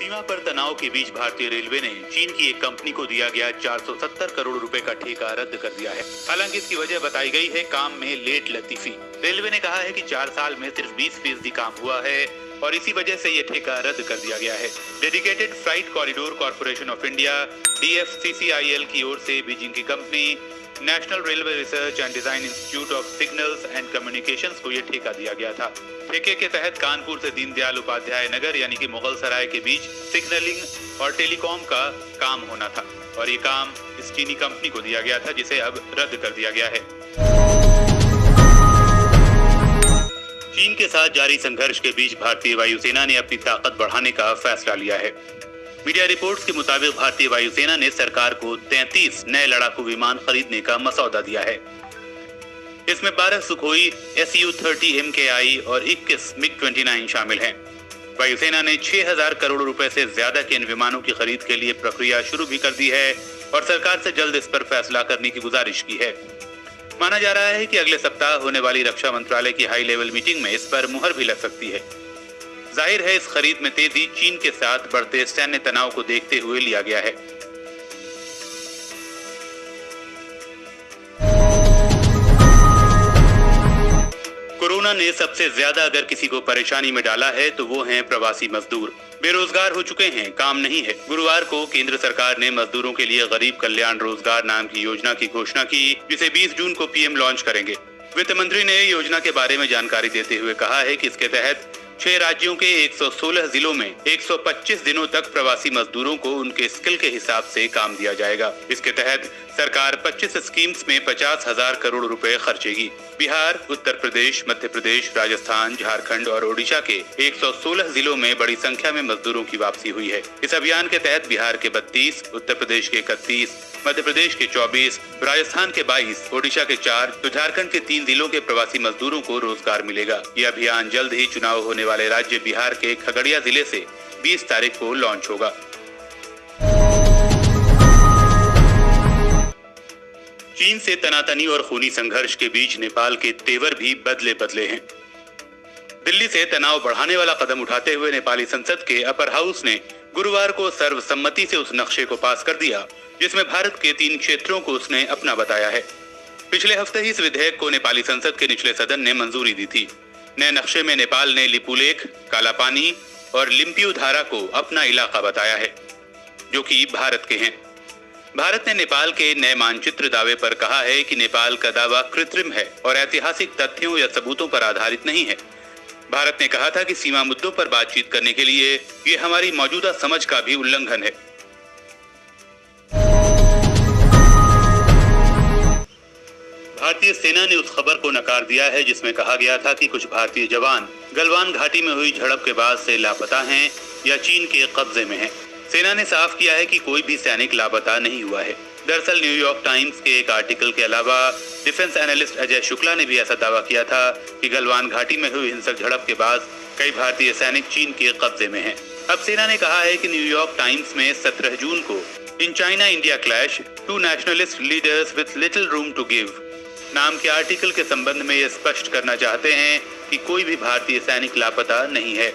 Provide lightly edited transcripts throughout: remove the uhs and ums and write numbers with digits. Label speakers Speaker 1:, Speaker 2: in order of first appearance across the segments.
Speaker 1: सीमा पर तनाव के बीच भारतीय रेलवे ने चीन की एक कंपनी को दिया गया 470 करोड़ रुपए का ठेका रद्द कर दिया है। हालांकि इसकी वजह बताई गई है काम में लेट लतीफी। रेलवे ने कहा है कि 4 साल में सिर्फ 20% काम हुआ है और इसी वजह से ये ठेका रद्द कर दिया गया है। Dedicated flight corridor corporation of India DFCCIL की ओर से बीजिंग की company national railway research and design institute of signals and communications को यह ठेका दिया गया था। ठेके के तहत कानपुर से दीनदयाल उपाध्याय नगर यानी कि मुगल सराय के बीच सिग्नलिंग और टेलीकॉम का काम होना था और ये काम इस चीनी कंपनी को दिया गया था, जिसे अब रद्द कर दिया गया है। चीन के साथ जारी संघर्ष के बीच भारतीय वायुसेना ने अपनी ताकत बढ़ाने का फैसला लिया है। मीडिया रिपोर्ट्स के मुताबिक भारतीय वायुसेना ने सरकार को 33 नए लड़ाकू विमान खरीदने का मसौदा दिया है। इसमें 12 सुखोई Su-30 MKI और 21 MiG-29 शामिल हैं। वायुसेना ने 6000 करोड़ रुपए से ज्यादा के इन विमानों की खरीद के लिए प्रक्रिया शुरू भी कर दी है और सरकार से जल्द इस पर फैसला करने की गुजारिश की है। माना जा रहा है कि अगले सप्ताह होने वाली रक्षा मंत्रालय की हाई लेवल मीटिंग में इस पर मुहर भी लग सकती है। जाहिर है इस खरीद में तेजी चीन के साथ बढ़ते सैन्य तनाव को देखते हुए लिया गया है। कोरोना ने सबसे ज्यादा अगर किसी को परेशानी में डाला है तो वो हैं प्रवासी मजदूर। बेरोजगार हो चुके हैं, काम नहीं है। गुरुवार को केंद्र सरकार ने मजदूरों के लिए गरीब कल्याण रोजगार नाम की योजना की घोषणा की, जिसे 20 जून को पीएम लॉन्च करेंगे। वित्त मंत्री ने योजना के बारे में जानकारी देते हुए कहा है कि इसके तहत 6 राज्यों के 116 जिलों में 125 दिनों तक प्रवासी मजदूरों को उनके स्किल के हिसाब से काम दिया जाएगा। इसके तहत सरकार 25 स्कीम्स में 50,000 करोड़ रुपए खर्चेगी। बिहार, उत्तर प्रदेश, मध्य प्रदेश, राजस्थान, झारखंड और ओडिशा के 116 जिलों में बड़ी संख्या में मजदूरों की वापसी हुई है। इस अभियान के तहत बिहार के 32, उत्तर प्रदेश के 31, मध्य प्रदेश के 24, राजस्थान के 22, ओडिशा के 4 तो झारखंड के 3 जिलों के प्रवासी मजदूरों को रोजगार मिलेगा। यह अभियान जल्द ही चुनाव होने वाले राज्य बिहार के खगड़िया जिले से 20 तारीख को लॉन्च होगा। चीन से तनातनी और खूनी संघर्ष के बीच नेपाल के तेवर भी बदले बदले हैं। दिल्ली से तनाव बढ़ाने वाला कदम उठाते हुए नेपाली संसद के अपर हाउस ने गुरुवार को सर्वसम्मति से उस नक्शे को पास कर दिया जिसमें भारत के 3 क्षेत्रों को उसने अपना बताया है। पिछले हफ्ते ही इस विधेयक को नेपाली संसद के निचले सदन ने मंजूरी दी थी। नए नक्शे में नेपाल ने लिपुलेख, कालापानी और लिम्पियू धारा को अपना इलाका बताया है, जो कि भारत के हैं। भारत ने नेपाल के नए मानचित्र दावे पर कहा है कि नेपाल का दावा कृत्रिम है और ऐतिहासिक तथ्यों या सबूतों पर आधारित नहीं है। भारत ने कहा था कि सीमा मुद्दों पर बातचीत करने के लिए ये हमारी मौजूदा समझ का भी उल्लंघन है। भारतीय सेना ने उस खबर को नकार दिया है जिसमें कहा गया था कि कुछ भारतीय जवान गलवान घाटी में हुई झड़प के बाद से लापता हैं या चीन के कब्जे में हैं। सेना ने साफ किया है कि कोई भी सैनिक लापता नहीं हुआ है। दरअसल न्यूयॉर्क टाइम्स के एक आर्टिकल के अलावा डिफेंस एनालिस्ट अजय शुक्ला ने भी ऐसा दावा किया था कि गलवान घाटी में हुई हिंसक झड़प के बाद कई भारतीय सैनिक चीन के कब्जे में हैं। अब सेना ने कहा है कि न्यूयॉर्क टाइम्स में 17 जून को in China India clash 2 nationalist leaders with little room to give नाम के आर्टिकल के संबंध में ये स्पष्ट करना चाहते हैं कि कोई भी भारतीय सैनिक लापता नहीं है।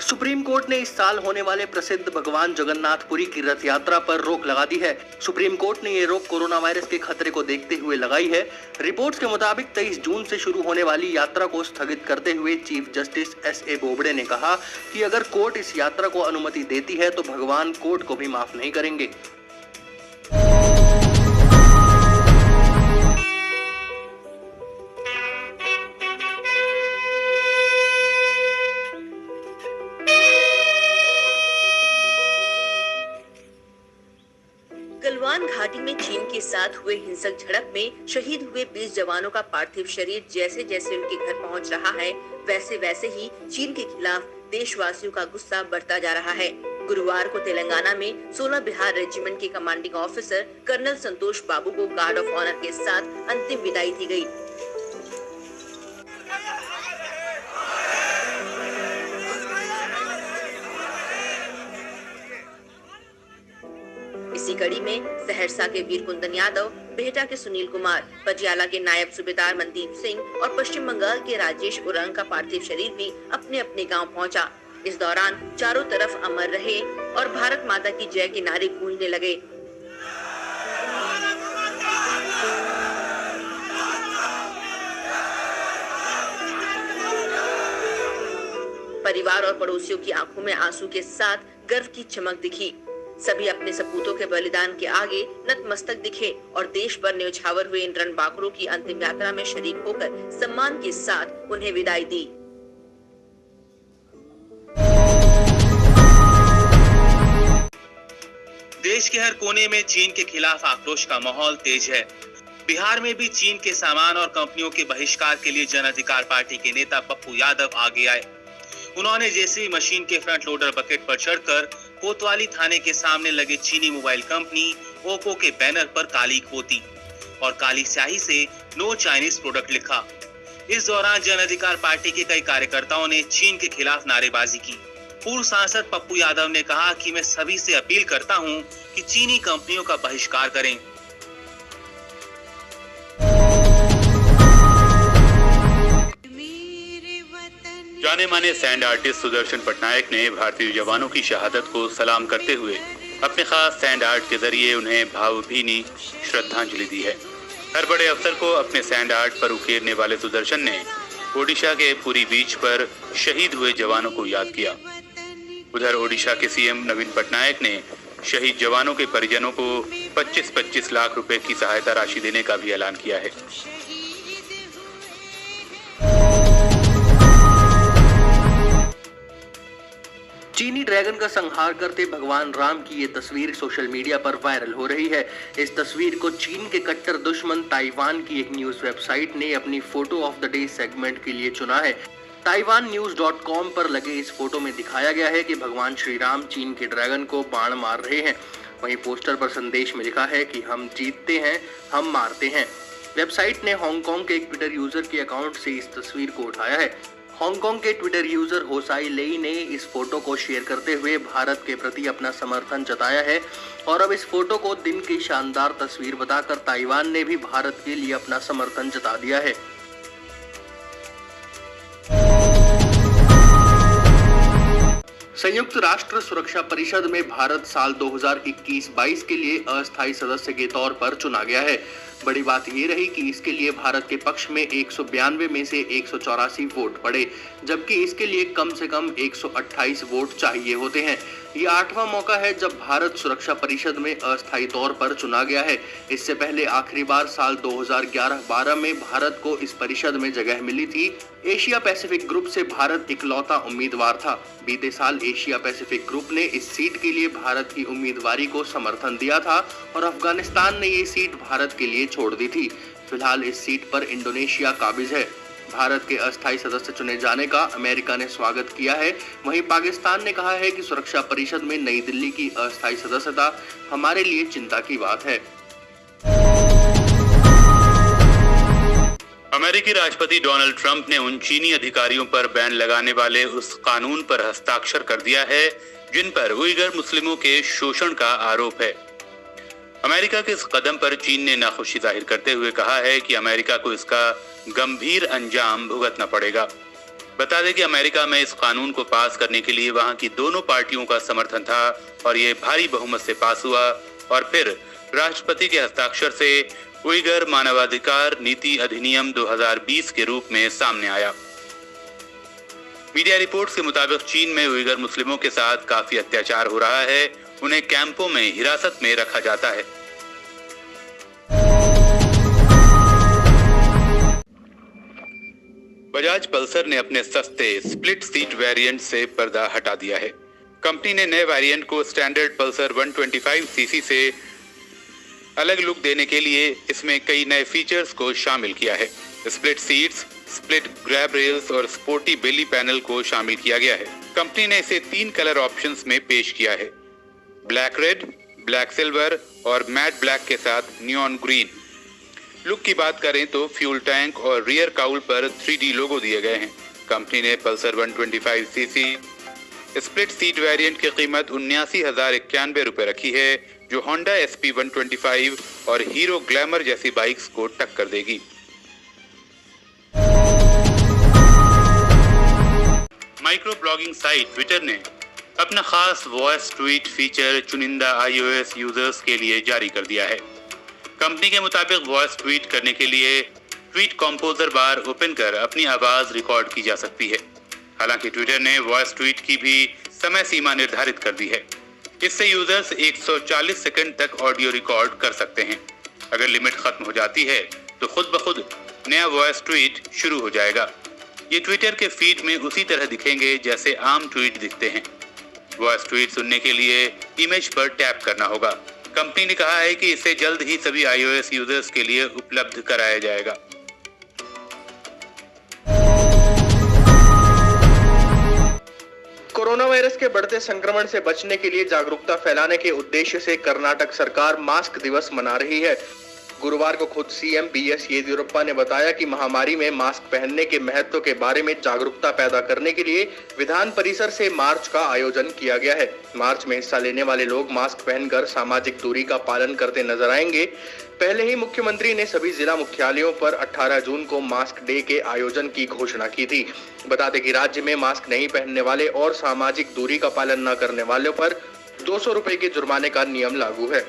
Speaker 2: सुप्रीम कोर्ट ने इस साल होने वाले प्रसिद्ध भगवान जगन्नाथपुरी की रथ यात्रा पर रोक लगा दी है। सुप्रीम कोर्ट ने ये रोक कोरोना वायरस के खतरे को देखते हुए लगाई है। रिपोर्ट्स के मुताबिक 23 जून से शुरू होने वाली यात्रा को स्थगित करते हुए चीफ जस्टिस S.A. बोबडे ने कहा कि अगर कोर्ट इस यात्रा को अनुमति देती है तो भगवान कोर्ट को भी माफ नहीं करेंगे।
Speaker 3: गलवान घाटी में चीन के साथ हुए हिंसक झड़प में शहीद हुए 20 जवानों का पार्थिव शरीर जैसे जैसे उनके घर पहुंच रहा है, वैसे वैसे ही चीन के खिलाफ देशवासियों का गुस्सा बढ़ता जा रहा है। गुरुवार को तेलंगाना में 16 बिहार रेजिमेंट के कमांडिंग ऑफिसर कर्नल संतोष बाबू को गार्ड ऑफ ऑनर के साथ अंतिम विदाई दी गई। इसी कड़ी में सहरसा के वीर कुंदन यादव, बिहटा के सुनील कुमार, पटियाला के नायब सूबेदार मनदीप सिंह और पश्चिम बंगाल के राजेश उरांग का पार्थिव शरीर भी अपने अपने गांव पहुंचा। इस दौरान चारों तरफ अमर रहे और भारत माता की जय के नारे गूंजने लगे। परिवार और पड़ोसियों की आंखों में आंसू के साथ गर्व की चमक दिखी। सभी अपने सपूतों के बलिदान के आगे नतमस्तक दिखे और देश पर न्यौछावर हुए इन रणबांकुरों की अंतिम यात्रा में शरीक होकर सम्मान के साथ उन्हें विदाई दी।
Speaker 1: देश के हर कोने में चीन के खिलाफ आक्रोश का माहौल तेज है। बिहार में भी चीन के सामान और कंपनियों के बहिष्कार के लिए जन अधिकार पार्टी के नेता पप्पू यादव आगे आए। उन्होंने जेसीबी मशीन के फ्रंट लोडर बकेट पर चढ़कर कोतवाली थाने के सामने लगे चीनी मोबाइल कंपनी ओप्पो के बैनर पर काली पोती और काली स्याही से नो चाइनीज प्रोडक्ट लिखा। इस दौरान जन अधिकार पार्टी के कई कार्यकर्ताओं ने चीन के खिलाफ नारेबाजी की। पूर्व सांसद पप्पू यादव ने कहा कि मैं सभी से अपील करता हूं कि चीनी कंपनियों का बहिष्कार करें। जाने माने सैंड आर्टिस्ट सुदर्शन पटनायक ने भारतीय जवानों की शहादत को सलाम करते हुए अपने खास सैंड आर्ट के जरिए उन्हें भावभीनी श्रद्धांजलि दी है। हर बड़े अवसर को अपने सैंड आर्ट पर उकेरने वाले सुदर्शन ने ओडिशा के पुरी बीच पर शहीद हुए जवानों को याद किया। उधर ओडिशा के सीएम नवीन पटनायक ने शहीद जवानों के परिजनों को 25-25 लाख रुपए की सहायता राशि देने का भी ऐलान किया है।
Speaker 2: चीनी ड्रैगन का संहार करते भगवान राम की ये तस्वीर सोशल मीडिया पर वायरल हो रही है। इस तस्वीर को चीन के कट्टर दुश्मन ताइवान की एक न्यूज वेबसाइट ने अपनी photo of the day segment के लिए चुना है। taiwannews.com पर लगे इस फोटो में दिखाया गया है कि भगवान श्री राम चीन के ड्रैगन को बाण मार रहे हैं। वहीं पोस्टर पर संदेश में लिखा है कि हम जीतते हैं, हम मारते हैं। वेबसाइट ने हांगकांग के एक ट्विटर यूजर के अकाउंट से इस तस्वीर को उठाया है। हांगकांग के ट्विटर यूजर होसाई लेई ने इस फोटो को शेयर करते हुए भारत के प्रति अपना समर्थन जताया है और अब इस फोटो को दिन की शानदार तस्वीर बताकर ताइवान ने भी भारत के लिए अपना समर्थन जता दिया है। संयुक्त राष्ट्र सुरक्षा परिषद में भारत साल 2021-22 के लिए अस्थायी सदस्य के तौर पर चुना गया है। बड़ी बात ये रही कि इसके लिए भारत के पक्ष में 192 में से 184 वोट पड़े, जबकि इसके लिए कम से कम 128 वोट चाहिए होते हैं। ये 8वां मौका है जब भारत सुरक्षा परिषद में अस्थायी तौर पर चुना गया है। इससे पहले आखिरी बार साल 2011-12 में भारत को इस परिषद में जगह मिली थी। एशिया पैसिफिक ग्रुप से भारत इकलौता उम्मीदवार था। बीते साल एशिया पैसिफिक ग्रुप ने इस सीट के लिए भारत की उम्मीदवारी को समर्थन दिया था और अफगानिस्तान ने ये सीट भारत के लिए छोड़ दी थी। फिलहाल इस सीट पर इंडोनेशिया काबिज है। भारत के अस्थायी सदस्य चुने जाने का अमेरिका ने स्वागत किया है। वहीं पाकिस्तान ने कहा है कि सुरक्षा परिषद में नई दिल्ली की अस्थायी सदस्यता हमारे लिए चिंता की बात है।
Speaker 1: अमेरिकी राष्ट्रपति डोनाल्ड ट्रंप ने उन चीनी अधिकारियों पर बैन लगाने वाले उस कानून पर हस्ताक्षर कर दिया है जिन पर उइगर मुस्लिमों के शोषण का आरोप है। अमेरिका के इस कदम पर चीन ने नाखुशी जाहिर करते हुए कहा है कि अमेरिका को इसका गंभीर अंजाम भुगतना पड़ेगा। बता दें कि अमेरिका में इस कानून को पास करने के लिए वहां की दोनों पार्टियों का समर्थन था और ये भारी बहुमत से पास हुआ और फिर राष्ट्रपति के हस्ताक्षर से उइगर मानवाधिकार नीति अधिनियम 2020 के रूप में सामने आया। मीडिया रिपोर्ट्स के मुताबिक चीन में उइगर मुस्लिमों के साथ काफी अत्याचार हो रहा है। उन्हें कैंपों में हिरासत में रखा जाता है। बजाज पल्सर ने अपने सस्ते स्प्लिट सीट वेरिएंट से पर्दा हटा दिया है। कंपनी ने नए वेरिएंट को स्टैंडर्ड पल्सर 125 सीसी से अलग लुक देने के लिए इसमें कई नए फीचर्स को शामिल किया है। Split seats, split grab rails और स्पोर्टी बेली पैनल को शामिल किया गया है। कंपनी ने इसे 3 कलर ऑप्शंस में पेश किया है, ब्लैक रेड, ब्लैक सिल्वर और मैट ब्लैक के साथ नियॉन ग्रीन। लुक की बात करें तो फ्यूल टैंक और रियर काउल पर 3D लोगो दिए गए हैं। कंपनी ने Pulsar 125 CC split seat variant की कीमत 79,091 रुपए रखी है, जो होंडा SP 125 और हीरो ग्लैमर जैसी बाइक्स को टक्कर देगी। माइक्रो ब्लॉगिंग साइट ट्विटर ने अपना खास वॉइस ट्वीट फीचर चुनिंदा iOS यूजर्स के लिए जारी कर दिया है। कंपनी के मुताबिक वॉइस ट्वीट करने के लिए ट्वीट कंपोजर बार ओपन कर अपनी आवाज रिकॉर्ड की जा सकती है। हालांकि ट्विटर ने वॉइस ट्वीट की भी समय सीमा निर्धारित कर दी है। इससे यूजर्स 140 सेकंड तक ऑडियो रिकॉर्ड कर सकते हैं। अगर लिमिट खत्म हो जाती है तो खुद ब खुद नया वॉइस ट्वीट शुरू हो जाएगा। ये ट्विटर के फीड में उसी तरह दिखेंगे जैसे आम ट्वीट दिखते हैं। वॉइस ट्वीट सुनने के लिए इमेज पर टैप करना होगा। कंपनी ने कहा है कि इसे जल्द ही सभी iOS यूजर्स के लिए उपलब्ध कराया जाएगा।
Speaker 2: कोरोना वायरस के बढ़ते संक्रमण से बचने के लिए जागरूकता फैलाने के उद्देश्य से कर्नाटक सरकार मास्क दिवस मना रही है। गुरुवार को खुद CM BS येदियुरप्पा ने बताया कि महामारी में मास्क पहनने के महत्व के बारे में जागरूकता पैदा करने के लिए विधान परिसर से मार्च का आयोजन किया गया है। मार्च में हिस्सा लेने वाले लोग मास्क पहनकर सामाजिक दूरी का पालन करते नजर आएंगे। पहले ही मुख्यमंत्री ने सभी जिला मुख्यालयों पर 18 जून को मास्क डे के आयोजन की घोषणा की थी। बता दें कि राज्य में मास्क नहीं पहनने वाले और सामाजिक दूरी का पालन न करने वालों पर 200 रुपए के जुर्माने का नियम लागू है।